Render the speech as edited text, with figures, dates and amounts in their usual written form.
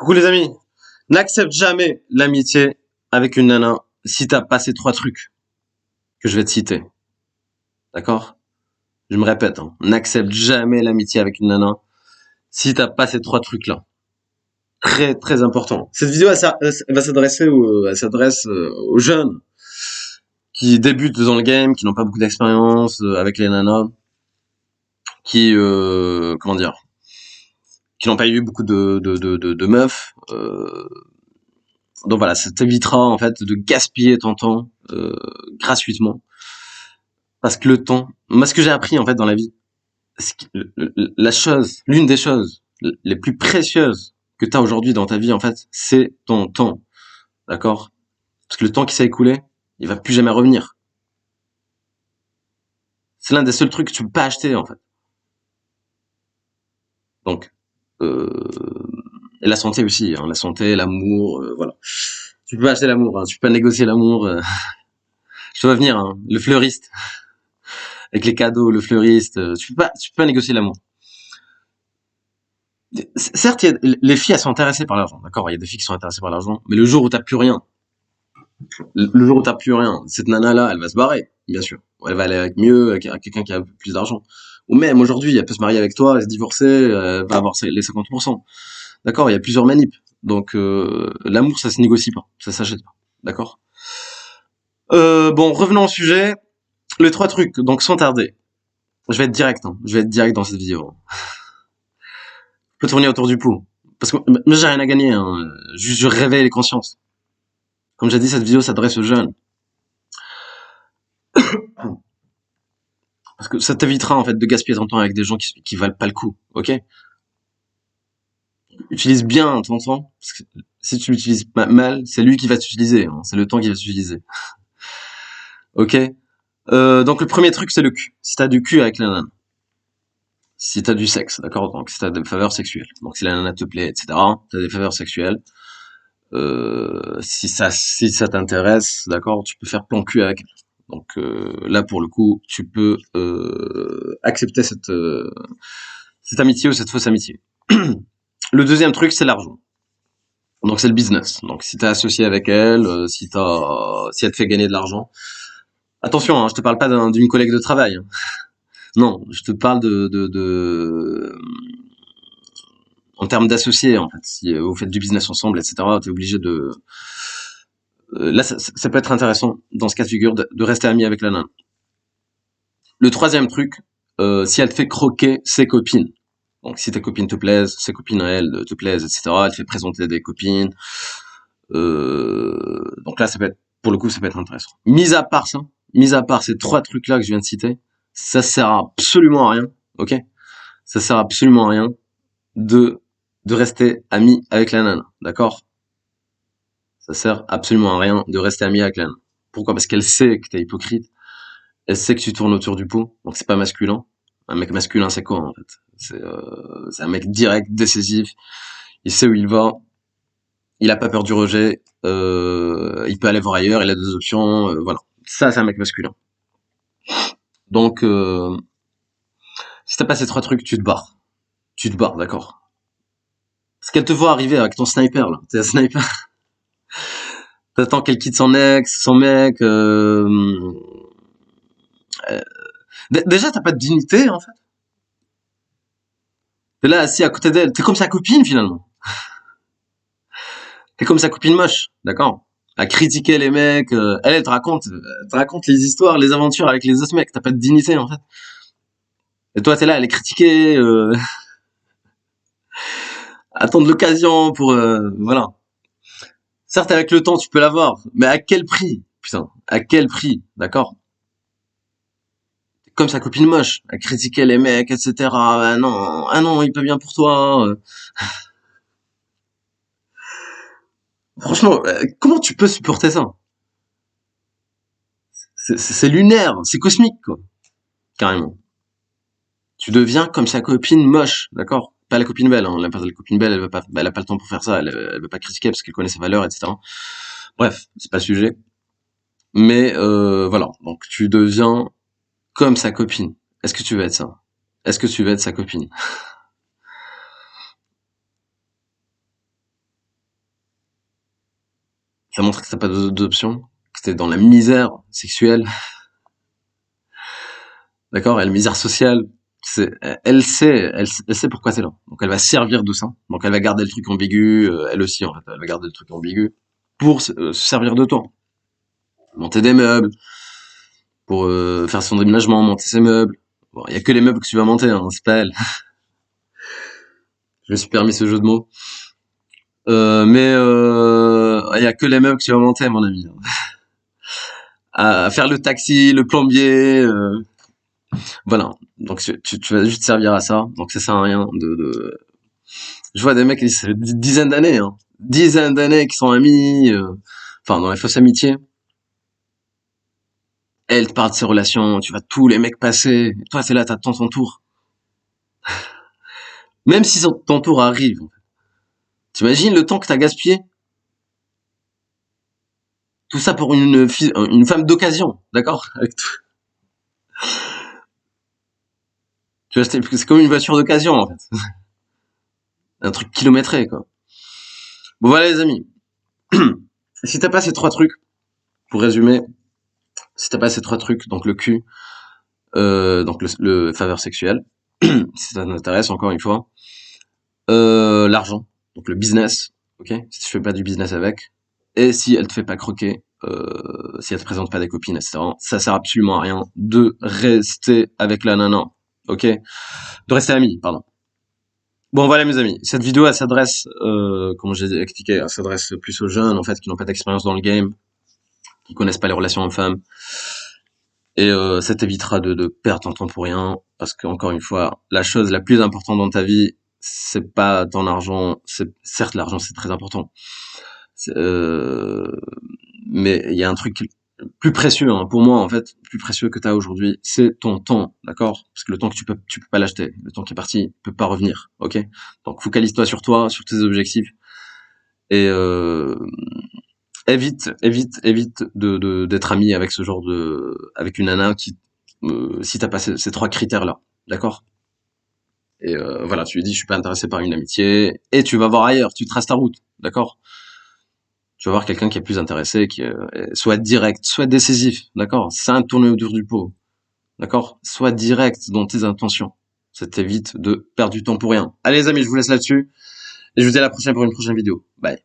Coucou les amis, n'accepte jamais l'amitié avec une nana si t'as pas ces trois trucs que je vais te citer, d'accord? Je me répète, hein, n'accepte jamais l'amitié avec une nana si t'as pas ces trois trucs-là. Très très important. Cette vidéo elle va s'adresser elle s'adresse aux jeunes qui débutent dans le game, qui n'ont pas beaucoup d'expérience avec les nanas, qui comment dire, qui n'ont pas eu beaucoup de meufs. Donc voilà, ça t'évitera en fait de gaspiller ton temps gratuitement. Parce que le temps, moi ce que j'ai appris en fait dans la vie, l'une des choses les plus précieuses que tu as aujourd'hui dans ta vie en fait, c'est ton temps, d'accord? Parce que le temps qui s'est écoulé, il va plus jamais revenir. C'est l'un des seuls trucs que tu peux pas acheter en fait. Donc, et la santé aussi, hein, la santé, l'amour, voilà. Tu peux pas acheter l'amour, hein, tu peux pas négocier l'amour. Je dois venir, hein, le fleuriste avec les cadeaux, le fleuriste, tu peux pas négocier l'amour. Certes, les filles, elles sont intéressées par l'argent, d'accord? Il y a des filles qui sont intéressées par l'argent, mais le jour où t'as plus rien, cette nana-là, elle va se barrer, bien sûr. Elle va aller avec mieux, avec quelqu'un qui a plus d'argent. Ou même aujourd'hui, elle peut se marier avec toi, elle se divorcer, elle va avoir les 50%. D'accord? Il y a plusieurs manips. Donc, l'amour, ça se négocie pas, ça s'achète pas. D'accord? Bon, revenons au sujet. Les trois trucs, donc sans tarder. Je vais être direct, hein. Je vais être direct dans cette vidéo. Je peux tourner autour du pot. Parce que moi, j'ai rien à gagner, hein. Juste, je réveille les consciences. Comme j'ai dit, cette vidéo s'adresse aux jeunes. Parce que ça t'évitera, en fait, de gaspiller ton temps avec des gens qui valent pas le coup. Ok? Utilise bien ton temps. Parce que si tu l'utilises mal, c'est lui qui va t'utiliser, hein. C'est le temps qui va t'utiliser. Ok? Donc le premier truc, c'est le cul. Si t'as du cul avec la nana. Si t'as du sexe, d'accord? Donc si t'as des faveurs sexuelles. Donc si la nana te plaît, etc. T'as des faveurs sexuelles. Si ça t'intéresse, d'accord, tu peux faire plan cul avec elle. Donc là pour le coup, tu peux accepter cette amitié ou cette fausse amitié. Le deuxième truc, c'est l'argent. Donc c'est le business. Donc si t'es associé avec elle, si elle te fait gagner de l'argent, attention, hein, je te parle pas d'une collègue de travail, hein. Non, je te parle en termes d'associés en fait. Si vous faites du business ensemble, etc., t'es obligé de là, ça peut être intéressant dans ce cas de figure de rester ami avec la nana. Le troisième truc, si elle te fait croquer ses copines. Donc si tes copines te plaisent, ses copines à elle te plaisent, etc. Elle te fait présenter des copines. Donc là, pour le coup, ça peut être intéressant. Mis à part ces trois trucs-là que je viens de citer, ça sert absolument à rien, ok? Ça sert absolument à rien de rester ami avec la nana, d'accord? Ça sert absolument à rien de rester ami avec la nana. Pourquoi? Parce qu'elle sait que t'es hypocrite. Elle sait que tu tournes autour du pot, donc c'est pas masculin. Un mec masculin, c'est quoi en fait? C'est un mec direct, décisif. Il sait où il va. Il a pas peur du rejet. Il peut aller voir ailleurs. Il a deux options. Voilà. Ça, c'est un mec masculin. Donc, si t'as pas ces trois trucs, tu te barres. Tu te barres, d'accord. Parce qu'elle te voit arriver avec ton sniper là. T'es un sniper. T'attends qu'elle quitte son ex, son mec. Déjà, t'as pas de dignité en fait. T'es là assis à côté d'elle. T'es comme sa copine finalement. T'es comme sa copine moche, d'accord? À critiquer les mecs, elle te raconte les histoires, les aventures avec les autres mecs. T'as pas de dignité en fait. Et toi t'es là, elle est critiquée, attendre l'occasion pour, voilà. Certes avec le temps tu peux l'avoir, mais à quel prix? Putain, à quel prix, d'accord? T'es comme sa copine moche, à critiquer les mecs, etc. Ah non, il peut bien pour toi. Franchement, comment tu peux supporter ça? C'est lunaire, c'est cosmique quoi, carrément. Tu deviens comme sa copine moche, d'accord? Pas la copine belle, hein. La copine belle, elle a pas le temps pour faire ça, elle veut pas critiquer parce qu'elle connaît ses valeurs, etc. Bref, c'est pas le sujet. Mais voilà, donc tu deviens comme sa copine. Est-ce que tu veux être ça? Est-ce que tu veux être sa copine? Ça montre que t'as pas d'options, que t'es dans la misère sexuelle, d'accord, et la misère sociale. Elle sait pourquoi t'es là. Donc elle va servir de ça. Donc elle va garder le truc ambigu, elle aussi en fait, elle va garder le truc ambigu pour se servir de toi. Monter des meubles, pour faire son déménagement, monter ses meubles. Bon, il y a que les meubles que tu vas monter, hein, c'est pas elle. Je me suis permis ce jeu de mots. Mais il y a que les meubles que tu vas monter, mon ami. À faire le taxi, le plombier, voilà. Donc tu vas juste servir à ça. Donc ça sert à rien de... Je vois des mecs, ça fait dizaines d'années, hein. Dizaines d'années qui sont amis, enfin dans les fausses amitiés. Elle te parle de ses relations, tu vois tous les mecs passer. Et toi, c'est là, t'attends ton tour. Même si ton tour arrive, t'imagines le temps que t'as gaspillé? Tout ça pour une femme d'occasion, d'accord? Tu vois, c'est comme une voiture d'occasion, en fait. Un truc kilométré, quoi. Bon, voilà, les amis. Si t'as pas ces trois trucs, pour résumer, si t'as pas ces trois trucs, donc le cul, donc le faveur sexuelle, si ça t'intéresse, encore une fois, l'argent, donc le business, ok? Si tu fais pas du business avec, et si elle te fait pas croquer, si elle te présente pas des copines, etc., ça sert absolument à rien de rester avec la nana, ok? De rester amis, pardon. Bon voilà mes amis, cette vidéo elle s'adresse, comme j'ai expliqué, elle s'adresse plus aux jeunes en fait qui n'ont pas d'expérience dans le game, qui connaissent pas les relations hommes-femmes, et ça t'évitera de perdre ton temps pour rien, parce que encore une fois, la chose la plus importante dans ta vie, c'est pas ton argent, c'est certes l'argent c'est très important, mais il y a un truc plus précieux hein, pour moi en fait, plus précieux que tu as aujourd'hui, c'est ton temps, d'accord? Parce que le temps que tu peux pas l'acheter, le temps qui est parti peut pas revenir, ok? Donc focalise-toi sur toi, sur tes objectifs et évite d'être ami avec ce genre avec une nana qui si t'as pas ces trois critères là, d'accord? Et voilà, tu lui dis je suis pas intéressé par une amitié et tu vas voir ailleurs, tu traces ta route, d'accord? Tu vas voir quelqu'un qui est plus intéressé, qui soit direct, soit décisif, d'accord? Sans tourner autour du pot, d'accord? Sois direct dans tes intentions. Ça t'évite de perdre du temps pour rien. Allez les amis, je vous laisse là-dessus et je vous dis à la prochaine pour une prochaine vidéo. Bye.